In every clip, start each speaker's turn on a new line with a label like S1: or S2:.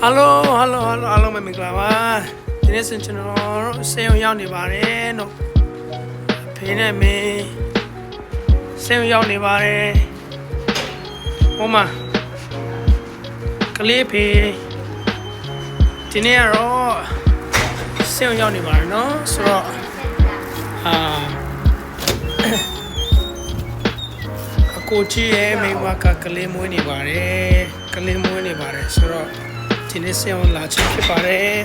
S1: Hello အားလုံးပဲမင်္ဂလာပါဒီနေ့ဆိုကျွန်တော်ဆေးရုံရောက်နေပါတယ်နော်ဖေးနဲ့မင်းဆေးရုံရောက်နေပါတယ်ဟိုမှာကလေးဖေးဒီနေ့ကတော့ဆေးရုံရောက်နေပါတယ်နော်ဆိုတော့အကိုကြီးရဲ့မိဘကကလေးမွေးနေပါတယ်ကလေးမွေးနေပါတယ်ဆိုတော့ဒီနေ့ဆေးရုံလာချင်ဖြစ်ပါတယ်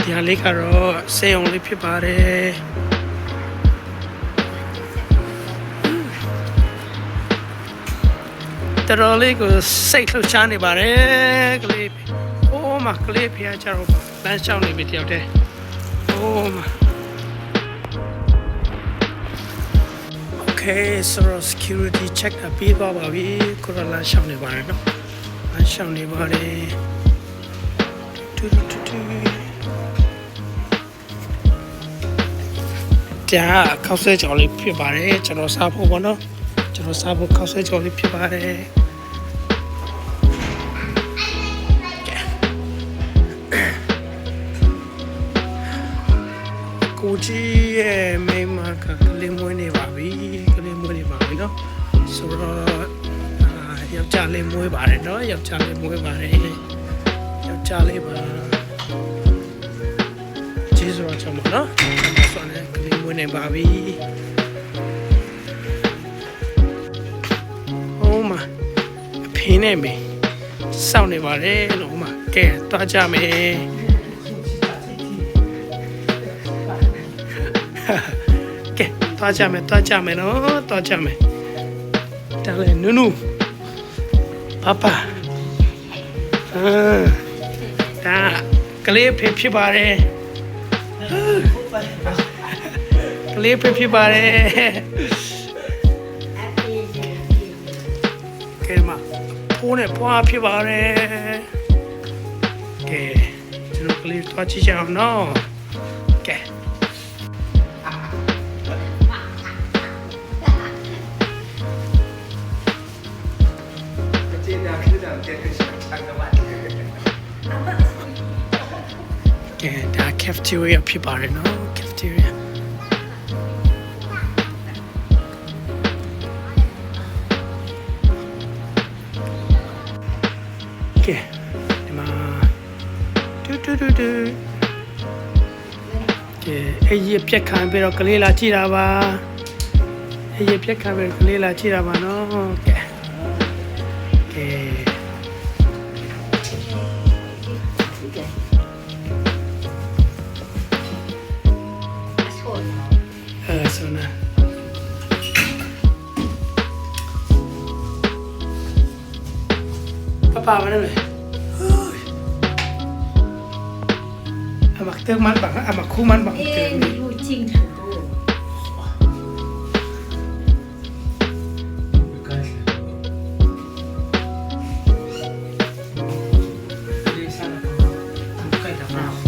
S1: ဒီဟာလေးကတော့ဆေးရုံလေးဖြစ်ပါတယ်တော်လေးကိုစိတ်လှုပ်ရှားနေပါတယ်ကလေးโอ้မကလေးဖေးကြတော့လမ်းလျှောက်နေပြီတယောက်တည်းโอ้မso security check အပြီးသွားပါပြီကိုရလာရှောင်းနေပါတယ်နော်အရှောင်းနေပါတယ်ကြာခောက်ဆွဲကြော်လေးဖြစ်ပါတယ်ကျွန်တော်စားဖို့ပေါ့နော်ကျွန်တော်စားဖို့ခောက်ဆွဲကြော်လေးဖြစ်ပါတယ်ကိုကြီးရဲ့မိမကကလေးမွေးနေပါပြီနော်ဆိုတော့ယောက်ျားလေးမွေးပါတယ်နော်ယောက်ျားလေးမွေးပါတယ်ယောက်ျားလေးပါကျေးဇူးတော်ချမနော်ဆိုတော့ကလေးမွေးနေပါပြီဟိုမှာအဖေနဲ့မေစောင့်နေပါတယ်လို့ဟိုမှာကဲတွားကြမယ်ကဲတွားကြမယ်နော်တွားကြမယ်ဒါလေနုနုပပဒါကလေးဖေဖြစ်ပါတယ်ကလေးဖေဖြစ်ပါတယ်ကဲမဖိုးနဲ့ဖွားဖြစ်ပါတယ်ကဲကျွန်တော်ကလေးတွားကြည့်ကြအောင်နော်ကဲဒါ cafeteria ဖြစ်ပါတယ်နော် cafeteria ကဲဒီမှာတူကဲအဲ့ဒီပြက်ခံပြီးတော့ကလေးလာကြည့်တာပါအဲ့ဒီပြက်ခံပြီးကလေးလာကြည့်တာပါနော်ကဲဆိုနာpapa mana le amak teu man bang amak khu man bang
S2: lu ching tu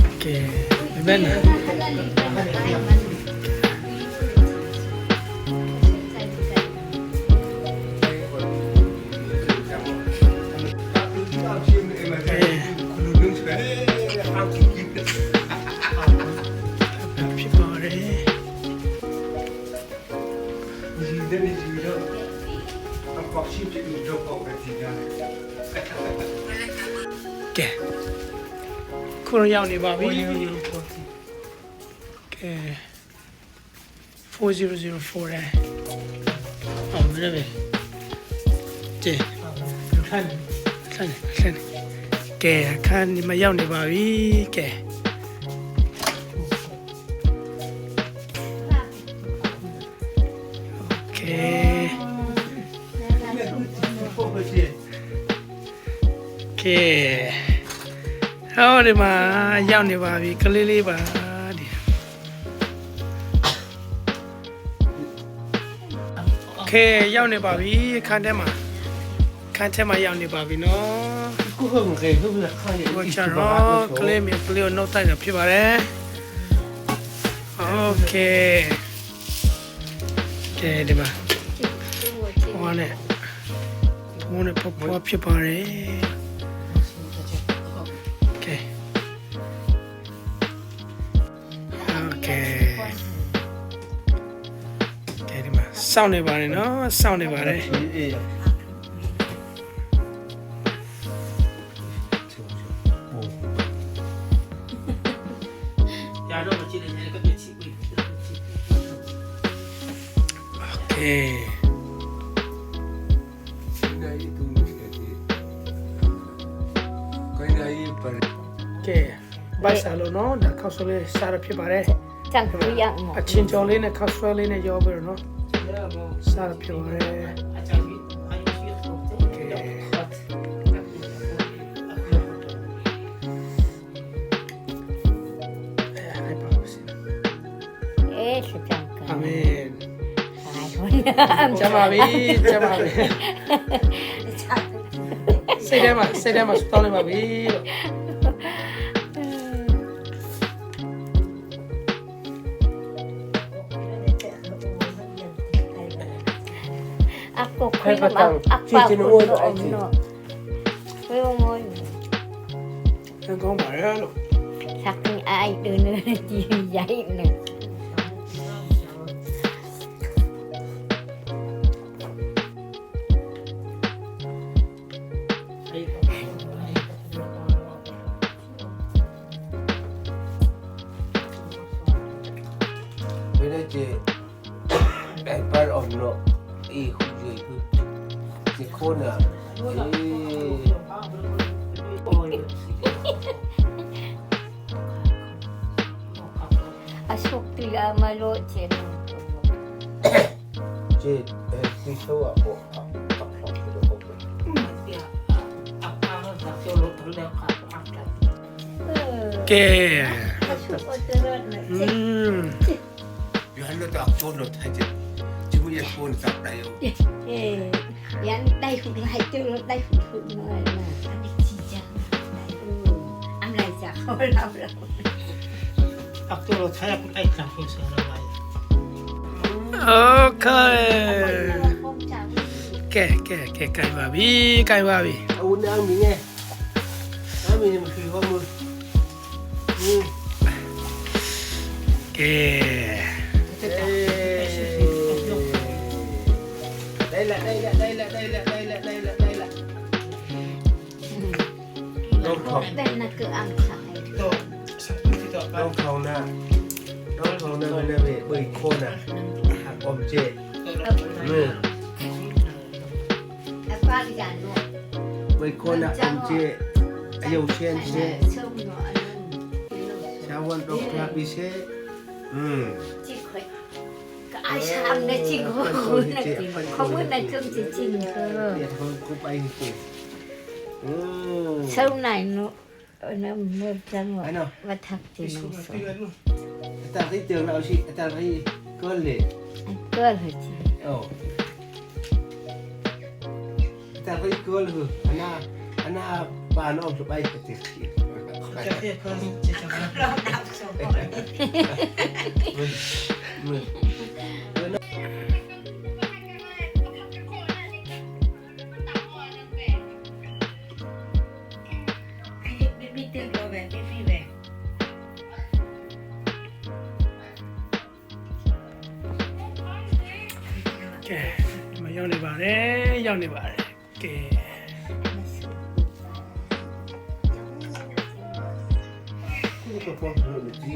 S1: okay bagaimanaကဲခုရရောက်နေပါပြီကဲ4004တဲ့အော်မင်းပဲကဲခန်းကဲခန်းဒီမှာရောက်နေပါပြီကဲโอเคကဲဟောဒီမှာရောက်နေပါပြီကလေးလေးပါဒီโอเคရောက်နေပါပြီခန်းထဲမှာရောက်နေပါပြီနော်
S2: กูเพิ่งเคยคือข้าวเหนียว
S1: ကိုချတော့ကလေးမျိုးကလေးကိုနှုတ်တိုက်တာဖြစ်ပါတယ်โอเคကဲဒီမှာဟောနဲ့ မုန်းနဲ့ဖွားဖွားဖြစ်ပါတယ်โอเคโอเคဒီမှာစောင့်နေပါတယ်နော်စောင့်နေပါတယ်
S2: အေး
S3: Ya no me chile, ya que me chico.
S1: โอเค
S2: နိုင်တူးနေတယ်ကိုင်းနိုင်ပါ
S1: ကဲဘိုက်စားလို့နော်ဒါခောက်ဆွဲလေးစားရဖြစ်ပါတယ်
S4: chẳng có dạng mà
S1: အချင်းကြော်လေးနဲ့ခောက်ဆွဲလေးနဲ့ရောပြီးတော့နော်စားရဖြစ်ပါတယ်
S4: ế sẽ chẳng
S1: အာ
S4: cần
S1: မင်
S4: phải thôi
S1: ကျမ်းပါပြီကျမ်းပါပြီစိတ်ထဲမှာစတောင်းနေပါပြီလို့
S4: áp cục khi mà áp vào của nó ổn nó với ông ơi
S1: ငါကောင်းပါရဲ့လို့
S4: sắc ai đưa nữa chỉ giấy nè
S2: ဘယ်နဲ့ကျအဲ့ပါအောင်တော့အေးခုကြီးခုဒီခေါနာအေး
S4: à xúc thì là mà lộ trên
S2: ကျဒီဆိုအပေါ်အပေါ်တော့ဟုတ်တယ်
S1: ကဲ
S4: à xúc ở trên đó
S1: อื
S4: là
S1: ม
S2: ယူဟန်တော့အကျိုးတော့ထိုင်ကြဒီမရဖုန်းစပ်တယ်
S4: ê dán đây không lại chứ đây không người mà anh đi chi chẳng anh lại chả không làm đâu
S3: Aktor saya pun ai tak pun saya rai.
S1: โอเคကဲပါပြီ
S2: အဦးနာမီနဲ့အမီနဲ့မရှိဘူး
S1: ကဲ
S2: đây là đông thòng
S4: đây là cửa ăn khải
S3: Itu, itu
S2: đông thòng nè bên đây về bơi khôn nè hạt om chê ừ
S4: ba cái giàn luôn
S2: bơi khôn nè om chê yêu chen chê
S4: sông nhỏ
S2: chào quân đông thà bị chê ừ
S4: chị khỏe cái ai sang này chị không biết là chương chị trình cơ
S2: Việt hơn cúp anh chị ừ
S4: sông này nó mưa chân
S2: Đấy
S4: rồi
S2: nào.
S4: và thật thì nó sống
S2: ta thấy tường nào chị ta thấy cơn lệ
S4: anh cơ là chị
S2: ồ ta thấy cơn hử anh bà nó chụp bay cái tiệc chị
S3: Tapi kalau cakap
S2: mười
S4: biết tiền rồi về biết đi về
S1: ကဲဒီမှာရောက်နေပါတယ်ကဲ
S2: cái cái con hử gì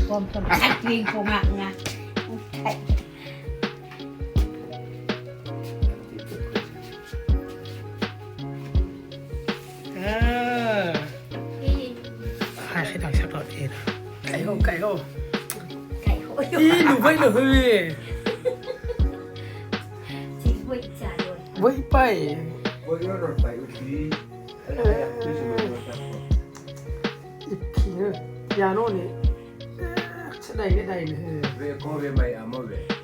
S4: Còn sạch viên không hạng nha
S1: hai cái đằng sắp đọt hết cày hô
S4: Cày hôi
S1: ý đủ vây được hơi
S4: Chị vui trả rồi
S1: vây bay
S2: Ôi nó đột phải đi.
S1: ít khi nữa nhà nó này sẽ đầy cái đầy này
S2: Về có về mày à mà về.